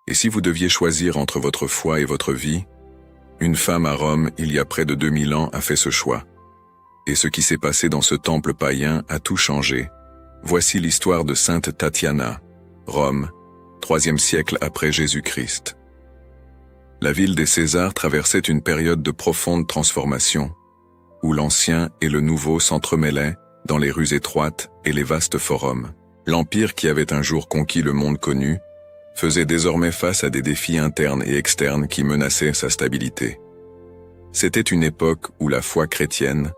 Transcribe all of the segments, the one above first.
Et si vous deviez choisir entre votre foi et votre vie, une femme à Rome, il y a près de 2000 ans, a fait ce choix. Et ce qui s'est passé dans ce temple païen a tout changé. Voici l'histoire de Sainte Tatiana, Rome, 3e siècle après Jésus-Christ. La ville des Césars traversait une période de profonde transformation, où l'ancien et le nouveau s'entremêlaient dans les rues étroites et les vastes forums. L'empire qui avait un jour conquis le monde connu faisait désormais face à des défis internes et externes qui menaçaient sa stabilité. C'était une époque où la foi chrétienne,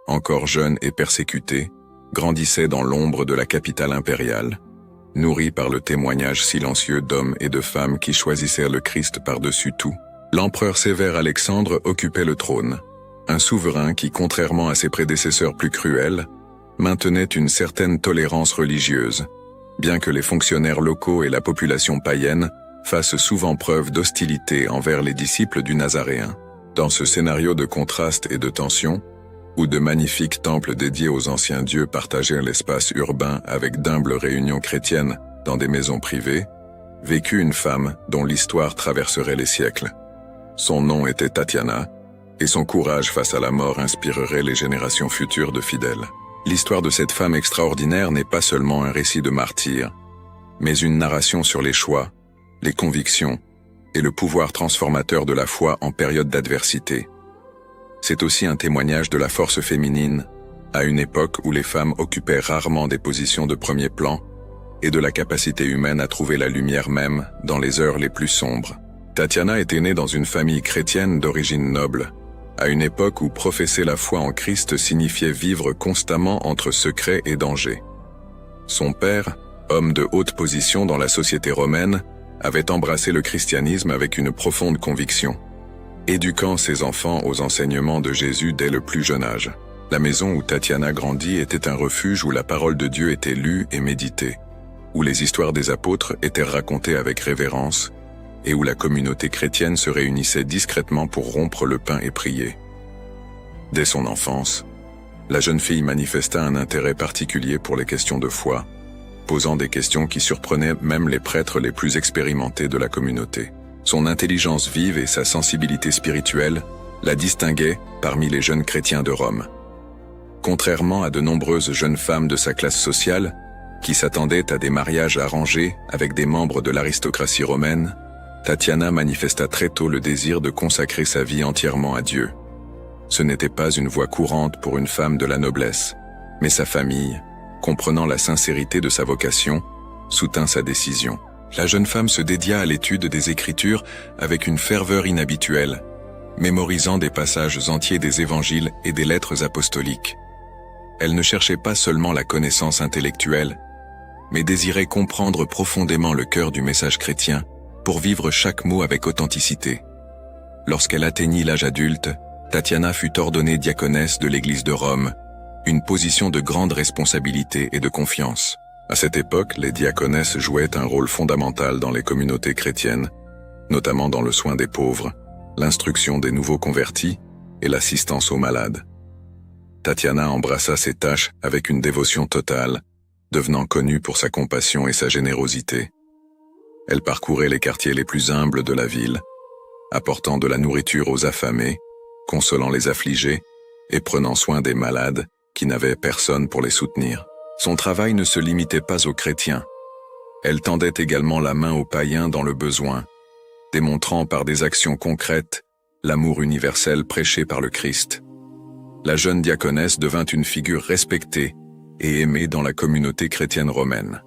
encore jeune et persécutée, grandissait dans l'ombre de la capitale impériale, nourrie par le témoignage silencieux d'hommes et de femmes qui choisissaient le Christ par-dessus tout. L'empereur sévère Alexandre occupait le trône, un souverain qui, contrairement à ses prédécesseurs plus cruels, maintenait une certaine tolérance religieuse, bien que les fonctionnaires locaux et la population païenne fassent souvent preuve d'hostilité envers les disciples du Nazaréen. Dans ce scénario de contraste et de tension, où de magnifiques temples dédiés aux anciens dieux partageaient l'espace urbain avec d'humbles réunions chrétiennes dans des maisons privées, vécut une femme dont l'histoire traverserait les siècles. Son nom était Tatiana, et son courage face à la mort inspirerait les générations futures de fidèles. L'histoire de cette femme extraordinaire n'est pas seulement un récit de martyr, mais une narration sur les choix, les convictions et le pouvoir transformateur de la foi en période d'adversité. C'est aussi un témoignage de la force féminine, à une époque où les femmes occupaient rarement des positions de premier plan, et de la capacité humaine à trouver la lumière même dans les heures les plus sombres. Tatiana était née dans une famille chrétienne d'origine noble, à une époque où professer la foi en Christ signifiait vivre constamment entre secret et danger. Son père, homme de haute position dans la société romaine, avait embrassé le christianisme avec une profonde conviction, éduquant ses enfants aux enseignements de Jésus dès le plus jeune âge. La maison où Tatiana grandit était un refuge où la parole de Dieu était lue et méditée, où les histoires des apôtres étaient racontées avec révérence, et où la communauté chrétienne se réunissait discrètement pour rompre le pain et prier. Dès son enfance, la jeune fille manifesta un intérêt particulier pour les questions de foi, posant des questions qui surprenaient même les prêtres les plus expérimentés de la communauté. Son intelligence vive et sa sensibilité spirituelle la distinguaient parmi les jeunes chrétiens de Rome. Contrairement à de nombreuses jeunes femmes de sa classe sociale, qui s'attendaient à des mariages arrangés avec des membres de l'aristocratie romaine, Tatiana manifesta très tôt le désir de consacrer sa vie entièrement à Dieu. Ce n'était pas une voie courante pour une femme de la noblesse, mais sa famille, comprenant la sincérité de sa vocation, soutint sa décision. La jeune femme se dédia à l'étude des Écritures avec une ferveur inhabituelle, mémorisant des passages entiers des évangiles et des lettres apostoliques. Elle ne cherchait pas seulement la connaissance intellectuelle, mais désirait comprendre profondément le cœur du message chrétien pour vivre chaque mot avec authenticité. Lorsqu'elle atteignit l'âge adulte, Tatiana fut ordonnée diaconesse de l'Église de Rome, une position de grande responsabilité et de confiance. À cette époque, les diaconesses jouaient un rôle fondamental dans les communautés chrétiennes, notamment dans le soin des pauvres, l'instruction des nouveaux convertis et l'assistance aux malades. Tatiana embrassa ces tâches avec une dévotion totale, devenant connue pour sa compassion et sa générosité. Elle parcourait les quartiers les plus humbles de la ville, apportant de la nourriture aux affamés, consolant les affligés et prenant soin des malades qui n'avaient personne pour les soutenir. Son travail ne se limitait pas aux chrétiens. Elle tendait également la main aux païens dans le besoin, démontrant par des actions concrètes l'amour universel prêché par le Christ. La jeune diaconesse devint une figure respectée et aimée dans la communauté chrétienne romaine.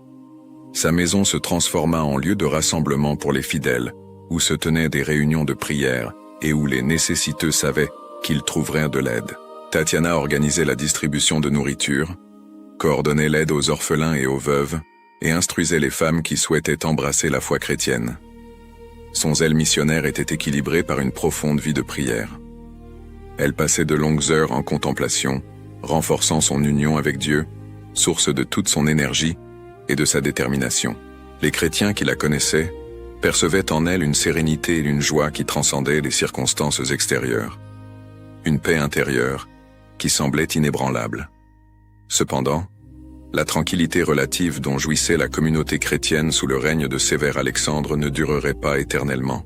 Sa maison se transforma en lieu de rassemblement pour les fidèles, où se tenaient des réunions de prière et où les nécessiteux savaient qu'ils trouveraient de l'aide. Tatiana organisait la distribution de nourriture, coordonnait l'aide aux orphelins et aux veuves, et instruisait les femmes qui souhaitaient embrasser la foi chrétienne. Son zèle missionnaire était équilibré par une profonde vie de prière. Elle passait de longues heures en contemplation, renforçant son union avec Dieu, source de toute son énergie et de sa détermination. Les chrétiens qui la connaissaient percevaient en elle une sérénité et une joie qui transcendaient les circonstances extérieures. Une paix intérieure qui semblait inébranlable. Cependant, La tranquillité relative dont jouissait la communauté chrétienne sous le règne de Sévère Alexandre ne durerait pas éternellement.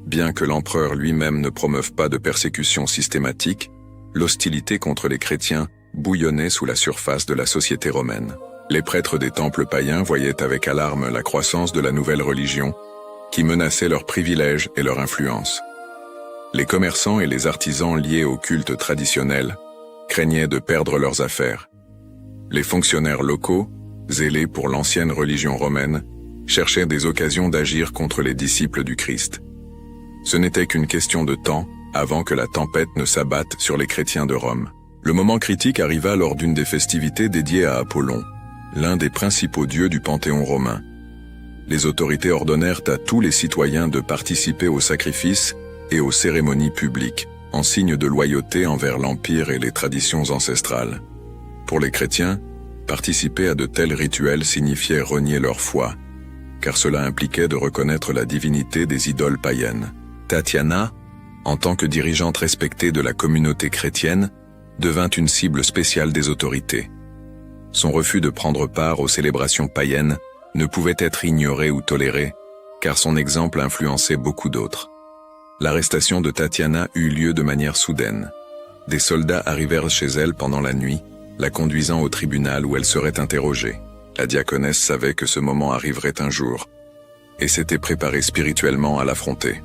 Bien que l'empereur lui-même ne promeuve pas de persécution systématique, l'hostilité contre les chrétiens bouillonnait sous la surface de la société romaine. Les prêtres des temples païens voyaient avec alarme la croissance de la nouvelle religion, qui menaçait leurs privilèges et leur influence. Les commerçants et les artisans liés au culte traditionnel craignaient de perdre leurs affaires. Les fonctionnaires locaux, zélés pour l'ancienne religion romaine, cherchaient des occasions d'agir contre les disciples du Christ. Ce n'était qu'une question de temps avant que la tempête ne s'abatte sur les chrétiens de Rome. Le moment critique arriva lors d'une des festivités dédiées à Apollon, l'un des principaux dieux du panthéon romain. Les autorités ordonnèrent à tous les citoyens de participer aux sacrifices et aux cérémonies publiques, en signe de loyauté envers l'Empire et les traditions ancestrales. Pour les chrétiens, participer à de tels rituels signifiait renier leur foi, car cela impliquait de reconnaître la divinité des idoles païennes. Tatiana, en tant que dirigeante respectée de la communauté chrétienne, devint une cible spéciale des autorités. Son refus de prendre part aux célébrations païennes ne pouvait être ignoré ou toléré, car son exemple influençait beaucoup d'autres. L'arrestation de Tatiana eut lieu de manière soudaine. Des soldats arrivèrent chez elle pendant la nuit, la conduisant au tribunal où elle serait interrogée. La diaconesse savait que ce moment arriverait un jour, et s'était préparée spirituellement à l'affronter.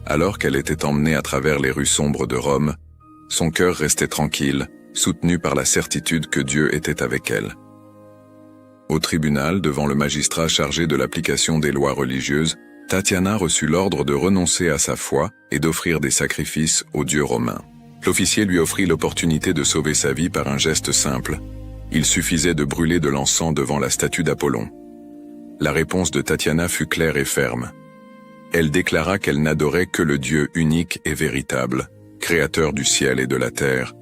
Alors qu'elle était emmenée à travers les rues sombres de Rome, son cœur restait tranquille, soutenu par la certitude que Dieu était avec elle. Au tribunal, devant le magistrat chargé de l'application des lois religieuses, Tatiana reçut l'ordre de renoncer à sa foi et d'offrir des sacrifices aux dieux romains. L'officier lui offrit l'opportunité de sauver sa vie par un geste simple. Il suffisait de brûler de l'encens devant la statue d'Apollon. La réponse de Tatiana fut claire et ferme. Elle déclara qu'elle n'adorait que le Dieu unique et véritable, créateur du ciel et de la terre,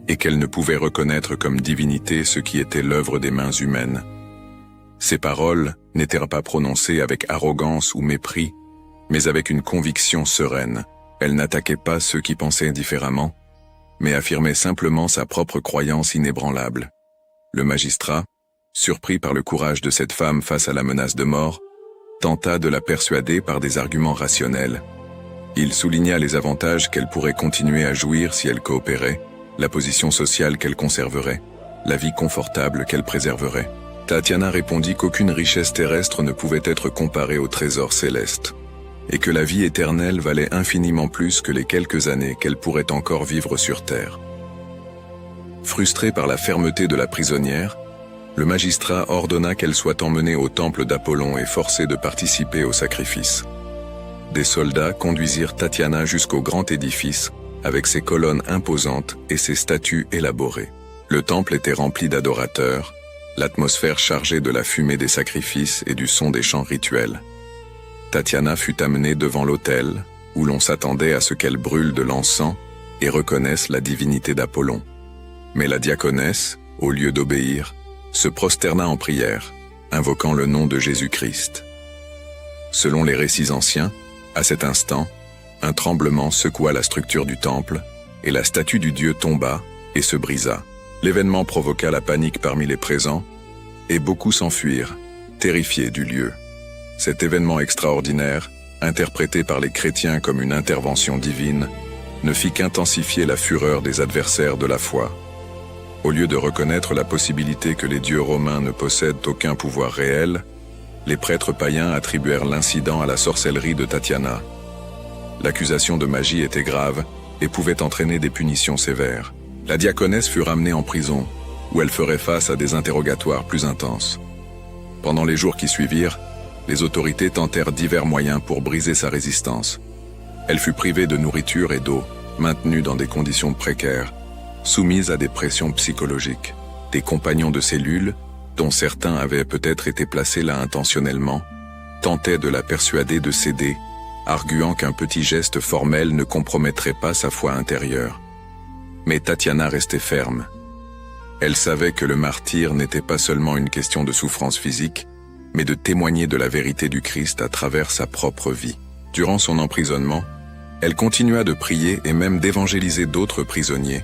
et qu'elle ne pouvait reconnaître comme divinité ce qui était l'œuvre des mains humaines. Ces paroles n'étaient pas prononcées avec arrogance ou mépris, mais avec une conviction sereine. Elle n'attaquait pas ceux qui pensaient différemment, mais affirmait simplement sa propre croyance inébranlable. Le magistrat, surpris par le courage de cette femme face à la menace de mort, tenta de la persuader par des arguments rationnels. Il souligna les avantages qu'elle pourrait continuer à jouir si elle coopérait, la position sociale qu'elle conserverait, la vie confortable qu'elle préserverait. Tatiana répondit qu'aucune richesse terrestre ne pouvait être comparée au trésor céleste, et que la vie éternelle valait infiniment plus que les quelques années qu'elle pourrait encore vivre sur terre. Frustré par la fermeté de la prisonnière, le magistrat ordonna qu'elle soit emmenée au temple d'Apollon et forcée de participer au sacrifice. Des soldats conduisirent Tatiana jusqu'au grand édifice, avec ses colonnes imposantes et ses statues élaborées. Le temple était rempli d'adorateurs, l'atmosphère chargée de la fumée des sacrifices et du son des chants rituels. Tatiana fut amenée devant l'autel, où l'on s'attendait à ce qu'elle brûle de l'encens et reconnaisse la divinité d'Apollon. Mais la diaconesse, au lieu d'obéir, se prosterna en prière, invoquant le nom de Jésus-Christ. Selon les récits anciens, à cet instant, un tremblement secoua la structure du temple, et la statue du dieu tomba et se brisa. L'événement provoqua la panique parmi les présents, et beaucoup s'enfuirent, terrifiés du lieu. Cet événement extraordinaire, interprété par les chrétiens comme une intervention divine, ne fit qu'intensifier la fureur des adversaires de la foi. Au lieu de reconnaître la possibilité que les dieux romains ne possèdent aucun pouvoir réel, les prêtres païens attribuèrent l'incident à la sorcellerie de Tatiana. L'accusation de magie était grave et pouvait entraîner des punitions sévères. La diaconesse fut ramenée en prison, où elle ferait face à des interrogatoires plus intenses. Pendant les jours qui suivirent, les autorités tentèrent divers moyens pour briser sa résistance. Elle fut privée de nourriture et d'eau, maintenue dans des conditions précaires, soumise à des pressions psychologiques. Des compagnons de cellule, dont certains avaient peut-être été placés là intentionnellement, tentaient de la persuader de céder, arguant qu'un petit geste formel ne compromettrait pas sa foi intérieure. Mais Tatiana restait ferme. Elle savait que le martyre n'était pas seulement une question de souffrance physique, mais de témoigner de la vérité du Christ à travers sa propre vie. Durant son emprisonnement, elle continua de prier et même d'évangéliser d'autres prisonniers,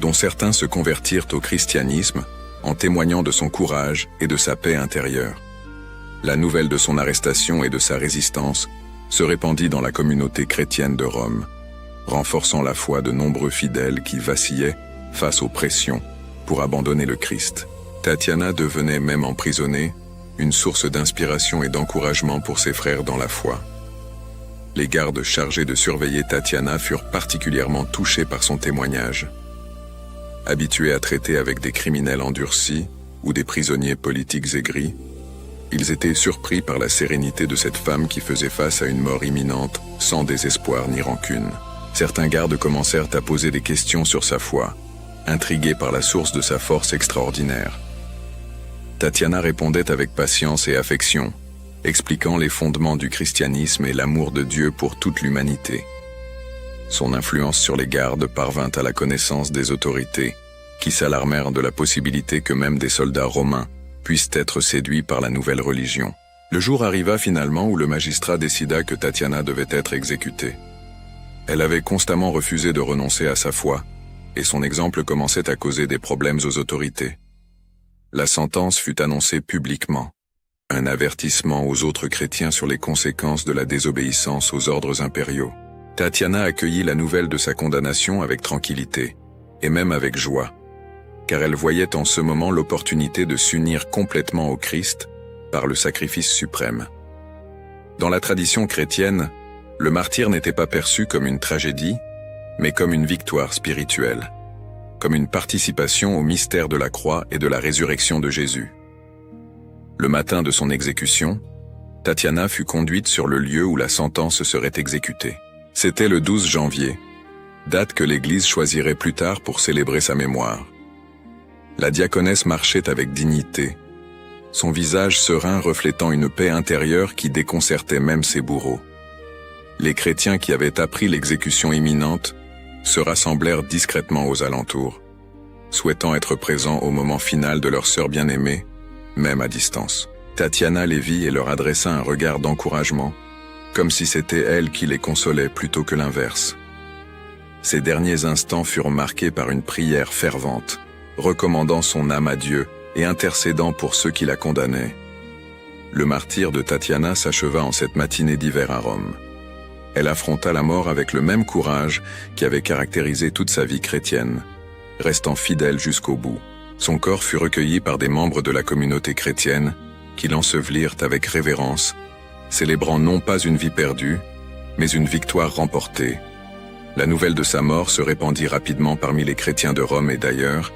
dont certains se convertirent au christianisme en témoignant de son courage et de sa paix intérieure. La nouvelle de son arrestation et de sa résistance se répandit dans la communauté chrétienne de Rome, renforçant la foi de nombreux fidèles qui vacillaient face aux pressions pour abandonner le Christ. Tatiana devenait même emprisonnée une source d'inspiration et d'encouragement pour ses frères dans la foi. Les gardes chargés de surveiller Tatiana furent particulièrement touchés par son témoignage. Habitués à traiter avec des criminels endurcis ou des prisonniers politiques aigris, ils étaient surpris par la sérénité de cette femme qui faisait face à une mort imminente sans désespoir ni rancune. Certains gardes commencèrent à poser des questions sur sa foi, intrigués par la source de sa force extraordinaire. Tatiana répondait avec patience et affection, expliquant les fondements du christianisme et l'amour de Dieu pour toute l'humanité. Son influence sur les gardes parvint à la connaissance des autorités, qui s'alarmèrent de la possibilité que même des soldats romains puissent être séduits par la nouvelle religion. Le jour arriva finalement où le magistrat décida que Tatiana devait être exécutée. Elle avait constamment refusé de renoncer à sa foi, et son exemple commençait à causer des problèmes aux autorités. La sentence fut annoncée publiquement, un avertissement aux autres chrétiens sur les conséquences de la désobéissance aux ordres impériaux. Tatiana accueillit la nouvelle de sa condamnation avec tranquillité, et même avec joie, car elle voyait en ce moment l'opportunité de s'unir complètement au Christ par le sacrifice suprême. Dans la tradition chrétienne, le martyre n'était pas perçu comme une tragédie, mais comme une victoire spirituelle, comme une participation au mystère de la croix et de la résurrection de Jésus. Le matin de son exécution, Tatiana fut conduite sur le lieu où la sentence serait exécutée. C'était le 12 janvier, date que l'Église choisirait plus tard pour célébrer sa mémoire. La diaconesse marchait avec dignité, son visage serein reflétant une paix intérieure qui déconcertait même ses bourreaux. Les chrétiens qui avaient appris l'exécution imminente se rassemblèrent discrètement aux alentours, souhaitant être présents au moment final de leur sœur bien-aimée, même à distance. Tatiana les vit et leur adressa un regard d'encouragement, comme si c'était elle qui les consolait plutôt que l'inverse. Ces derniers instants furent marqués par une prière fervente, recommandant son âme à Dieu et intercédant pour ceux qui la condamnaient. Le martyre de Tatiana s'acheva en cette matinée d'hiver à Rome. Elle affronta la mort avec le même courage qui avait caractérisé toute sa vie chrétienne, restant fidèle jusqu'au bout. Son corps fut recueilli par des membres de la communauté chrétienne qui l'ensevelirent avec révérence, célébrant non pas une vie perdue, mais une victoire remportée. La nouvelle de sa mort se répandit rapidement parmi les chrétiens de Rome et d'ailleurs,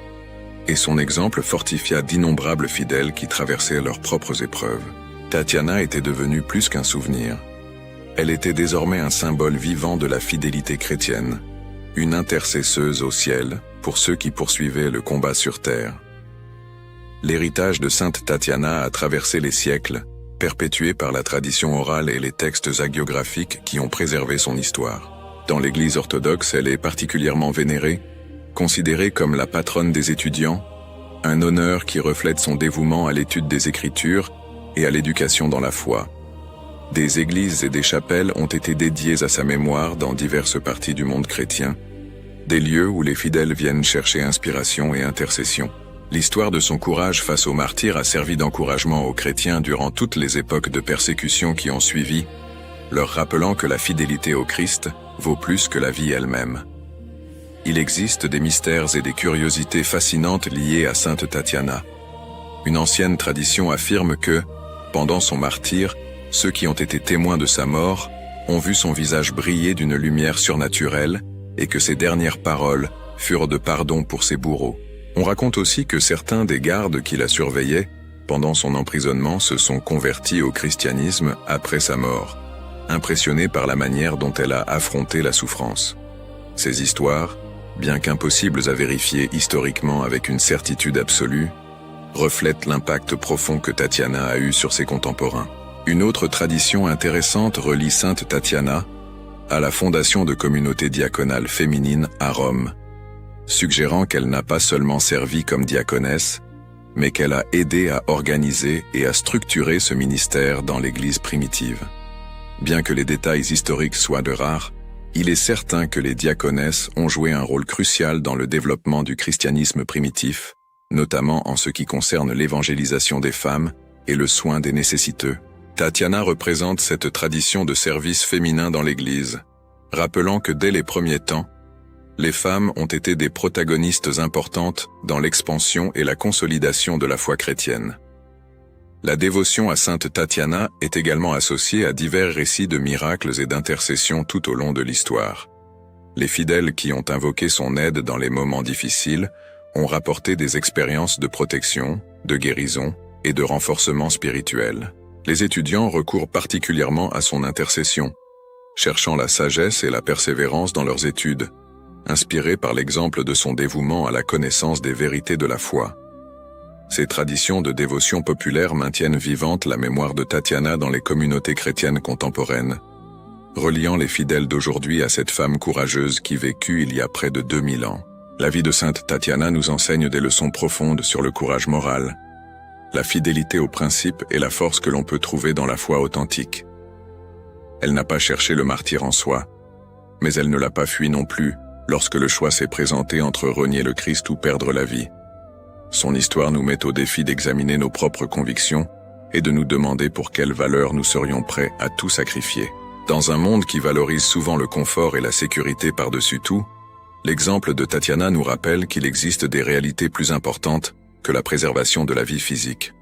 et son exemple fortifia d'innombrables fidèles qui traversaient leurs propres épreuves. Tatiana était devenue plus qu'un souvenir. Elle était désormais un symbole vivant de la fidélité chrétienne, une intercesseuse au ciel pour ceux qui poursuivaient le combat sur terre. L'héritage de Sainte Tatiana a traversé les siècles, perpétué par la tradition orale et les textes hagiographiques qui ont préservé son histoire. Dans l'Église orthodoxe, elle est particulièrement vénérée, considérée comme la patronne des étudiants, un honneur qui reflète son dévouement à l'étude des Écritures et à l'éducation dans la foi. Des églises et des chapelles ont été dédiées à sa mémoire dans diverses parties du monde chrétien, des lieux où les fidèles viennent chercher inspiration et intercession. L'histoire de son courage face aux martyrs a servi d'encouragement aux chrétiens durant toutes les époques de persécution qui ont suivi, leur rappelant que la fidélité au Christ vaut plus que la vie elle-même. Il existe des mystères et des curiosités fascinantes liées à Sainte Tatiana. Une ancienne tradition affirme que, pendant son martyre, ceux qui ont été témoins de sa mort ont vu son visage briller d'une lumière surnaturelle et que ses dernières paroles furent de pardon pour ses bourreaux. On raconte aussi que certains des gardes qui la surveillaient pendant son emprisonnement se sont convertis au christianisme après sa mort, impressionnés par la manière dont elle a affronté la souffrance. Ces histoires, bien qu'impossibles à vérifier historiquement avec une certitude absolue, reflètent l'impact profond que Tatiana a eu sur ses contemporains. Une autre tradition intéressante relie Sainte Tatiana à la fondation de communautés diaconales féminines à Rome, suggérant qu'elle n'a pas seulement servi comme diaconesse, mais qu'elle a aidé à organiser et à structurer ce ministère dans l'Église primitive. Bien que les détails historiques soient de rares, il est certain que les diaconesses ont joué un rôle crucial dans le développement du christianisme primitif, notamment en ce qui concerne l'évangélisation des femmes et le soin des nécessiteux. Tatiana représente cette tradition de service féminin dans l'Église, rappelant que dès les premiers temps, les femmes ont été des protagonistes importantes dans l'expansion et la consolidation de la foi chrétienne. La dévotion à Sainte Tatiana est également associée à divers récits de miracles et d'intercessions tout au long de l'histoire. Les fidèles qui ont invoqué son aide dans les moments difficiles ont rapporté des expériences de protection, de guérison et de renforcement spirituel. Les étudiants recourent particulièrement à son intercession, cherchant la sagesse et la persévérance dans leurs études, inspirés par l'exemple de son dévouement à la connaissance des vérités de la foi. Ces traditions de dévotion populaire maintiennent vivante la mémoire de Tatiana dans les communautés chrétiennes contemporaines, reliant les fidèles d'aujourd'hui à cette femme courageuse qui vécut il y a près de 2000 ans. La vie de Sainte Tatiana nous enseigne des leçons profondes sur le courage moral, la fidélité aux principes et la force que l'on peut trouver dans la foi authentique. Elle n'a pas cherché le martyre en soi, mais elle ne l'a pas fui non plus lorsque le choix s'est présenté entre renier le Christ ou perdre la vie. Son histoire nous met au défi d'examiner nos propres convictions et de nous demander pour quelles valeurs nous serions prêts à tout sacrifier. Dans un monde qui valorise souvent le confort et la sécurité par-dessus tout, l'exemple de Tatiana nous rappelle qu'il existe des réalités plus importantes que la préservation de la vie physique.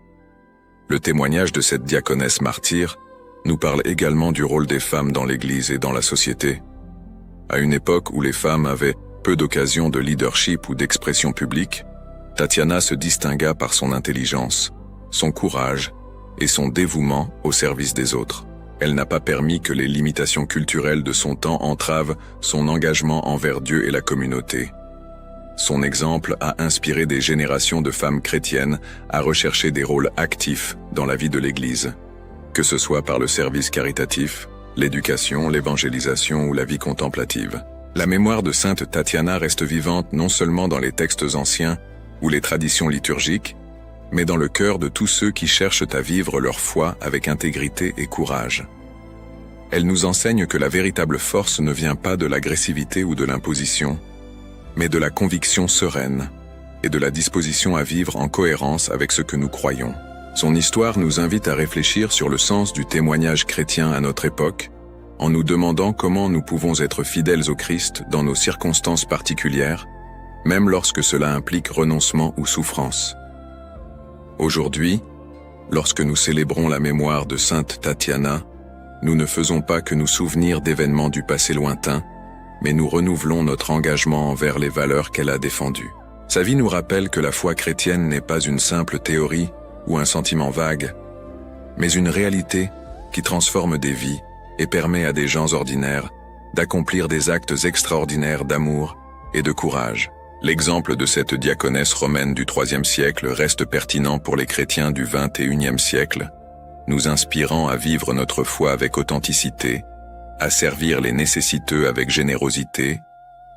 Le témoignage de cette diaconesse martyre nous parle également du rôle des femmes dans l'Église et dans la société. À une époque où les femmes avaient peu d'occasions de leadership ou d'expression publique, Tatiana se distingua par son intelligence, son courage et son dévouement au service des autres. Elle n'a pas permis que les limitations culturelles de son temps entravent son engagement envers Dieu et la communauté. Son exemple a inspiré des générations de femmes chrétiennes à rechercher des rôles actifs dans la vie de l'Église, que ce soit par le service caritatif, l'éducation, l'évangélisation ou la vie contemplative. La mémoire de Sainte Tatiana reste vivante non seulement dans les textes anciens ou les traditions liturgiques, mais dans le cœur de tous ceux qui cherchent à vivre leur foi avec intégrité et courage. Elle nous enseigne que la véritable force ne vient pas de l'agressivité ou de l'imposition, mais de la conviction sereine et de la disposition à vivre en cohérence avec ce que nous croyons. Son histoire nous invite à réfléchir sur le sens du témoignage chrétien à notre époque, en nous demandant comment nous pouvons être fidèles au Christ dans nos circonstances particulières, même lorsque cela implique renoncement ou souffrance. Aujourd'hui, lorsque nous célébrons la mémoire de Sainte Tatiana, nous ne faisons pas que nous souvenir d'événements du passé lointain, mais nous renouvelons notre engagement envers les valeurs qu'elle a défendues. Sa vie nous rappelle que la foi chrétienne n'est pas une simple théorie ou un sentiment vague, mais une réalité qui transforme des vies et permet à des gens ordinaires d'accomplir des actes extraordinaires d'amour et de courage. L'exemple de cette diaconesse romaine du IIIe siècle reste pertinent pour les chrétiens du XXIe siècle, nous inspirant à vivre notre foi avec authenticité, à servir les nécessiteux avec générosité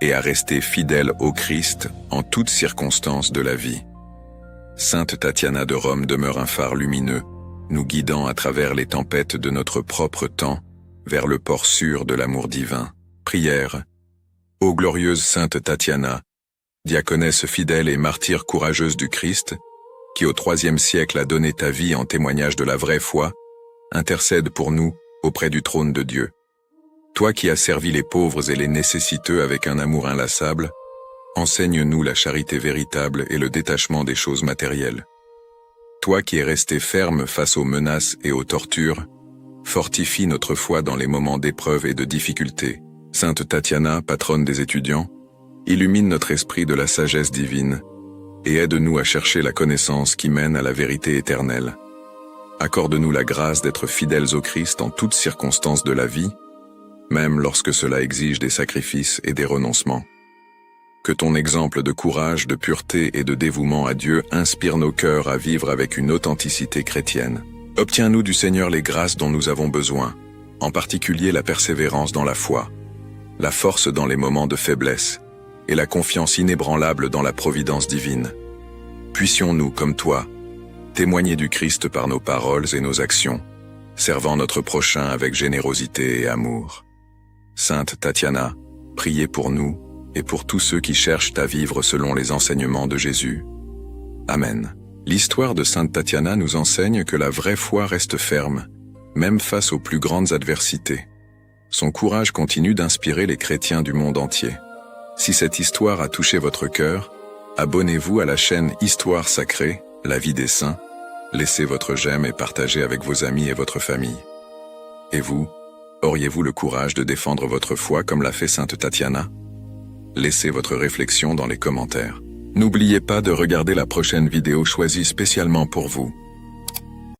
et à rester fidèles au Christ en toutes circonstances de la vie. Sainte Tatiana de Rome demeure un phare lumineux, nous guidant à travers les tempêtes de notre propre temps vers le port sûr de l'amour divin. Prière. Ô glorieuse Sainte Tatiana, diaconesse fidèle et martyre courageuse du Christ, qui au IIIe siècle a donné ta vie en témoignage de la vraie foi, intercède pour nous auprès du trône de Dieu. Toi qui as servi les pauvres et les nécessiteux avec un amour inlassable, enseigne-nous la charité véritable et le détachement des choses matérielles. Toi qui es resté ferme face aux menaces et aux tortures, fortifie notre foi dans les moments d'épreuve et de difficulté. Sainte Tatiana, patronne des étudiants, illumine notre esprit de la sagesse divine et aide-nous à chercher la connaissance qui mène à la vérité éternelle. Accorde-nous la grâce d'être fidèles au Christ en toutes circonstances de la vie, même lorsque cela exige des sacrifices et des renoncements. Que ton exemple de courage, de pureté et de dévouement à Dieu inspire nos cœurs à vivre avec une authenticité chrétienne. Obtiens-nous du Seigneur les grâces dont nous avons besoin, en particulier la persévérance dans la foi, la force dans les moments de faiblesse et la confiance inébranlable dans la providence divine. Puissions-nous, comme toi, témoigner du Christ par nos paroles et nos actions, servant notre prochain avec générosité et amour. Sainte Tatiana, priez pour nous et pour tous ceux qui cherchent à vivre selon les enseignements de Jésus. Amen. L'histoire de Sainte Tatiana nous enseigne que la vraie foi reste ferme, même face aux plus grandes adversités. Son courage continue d'inspirer les chrétiens du monde entier. Si cette histoire a touché votre cœur, abonnez-vous à la chaîne Histoire Sacrée, la vie des saints, laissez votre j'aime et partagez avec vos amis et votre famille. Et vous, auriez-vous le courage de défendre votre foi comme l'a fait Sainte Tatiana? Laissez votre réflexion dans les commentaires. N'oubliez pas de regarder la prochaine vidéo choisie spécialement pour vous.